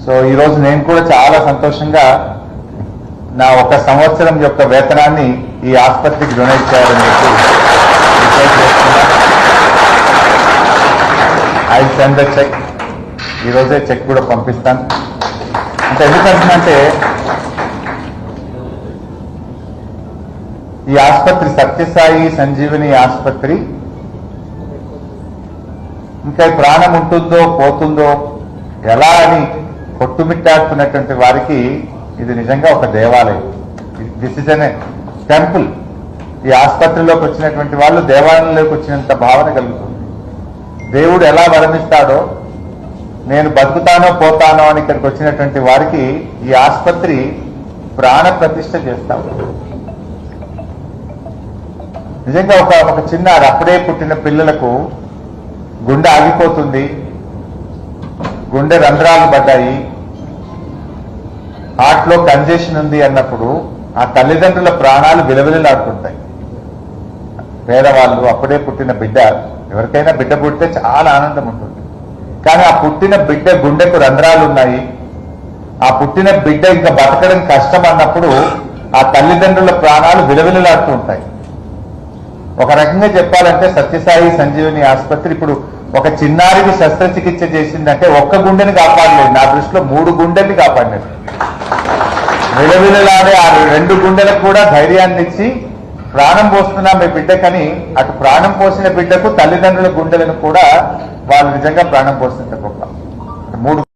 So ఈరోజు నేను కూడా చాలా సంతోషంగా నా 1 సంవత్సరం యొక్క వేతనాన్ని ఈ ఆసుపత్రికి డొనేట్ చేయాలని చెప్పి డిసైడ్ చేసుకున్నా. I send the cheque. ఈరోజే చెక్ కూడా పంపిస్తాను. అంటే ఎందుకంటే ఈ ఆసుపత్రి సత్యసాయి సంజీవని ఆసుపత్రి ఇంకా ప్రాణం ఉంటుందో పోతుందో ఎలా అని కొట్టుమిట్టాడుతున్నటువంటి వారికి ఇది నిజంగా ఒక దేవాలయం. This is an temple. ఈ ఆసుపత్రిలోకి వచ్చినటువంటి వాళ్ళు దేవాలయంలోకి వచ్చినంత భావన కలుగుతుంది. దేవుడు ఎలా వరమిస్తాడో, నేను బతుకుతానో పోతానో అని ఇక్కడికి వచ్చినటువంటి వారికి ఈ ఆసుపత్రి ప్రాణ ప్రతిష్ఠ చేస్తాం. నిజంగా ఒక చిన్న అప్పుడే పుట్టిన పిల్లలకు గుండె ఆగిపోతుంది, గుండె రంధ్రాలు పడ్డాయి, హార్ట్లో కంజెషన్ ఉంది అన్నప్పుడు ఆ తల్లిదండ్రుల ప్రాణాలు విలవిలలాడుతుంటాయి. పేదవాళ్ళు, అప్పుడే పుట్టిన బిడ్డ, ఎవరికైనా బిడ్డ పుడితే చాలా ఆనందం ఉంటుంది. కానీ ఆ పుట్టిన బిడ్డ గుండెకు రంధ్రాలు ఉన్నాయి, ఆ పుట్టిన బిడ్డ ఇంకా బతకడం కష్టం అన్నప్పుడు ఆ తల్లిదండ్రుల ప్రాణాలు విలవిలలాడుతూ ఉంటాయి. ఒక రకంగా చెప్పాలంటే సత్యసాయి సంజీవని ఆసుపత్రి ఇప్పుడు ఒక చిన్నారికి శస్త్రచికిత్స చేసిందంటే ఒక్క గుండెని కాపాడలేదు, నా దృష్టిలో 3 గుండెల్ని కాపాడినట్టు. విలవిలలాడే ఆ 2 గుండెలకు కూడా ధైర్యాన్ని ఇచ్చి ప్రాణం పోస్తున్నా మీ బిడ్డకని అటు ప్రాణం పోసిన బిడ్డకు తల్లిదండ్రుల గుండెలను కూడా వాళ్ళు నిజంగా ప్రాణం పోస్తుంటే గొప్ప. 3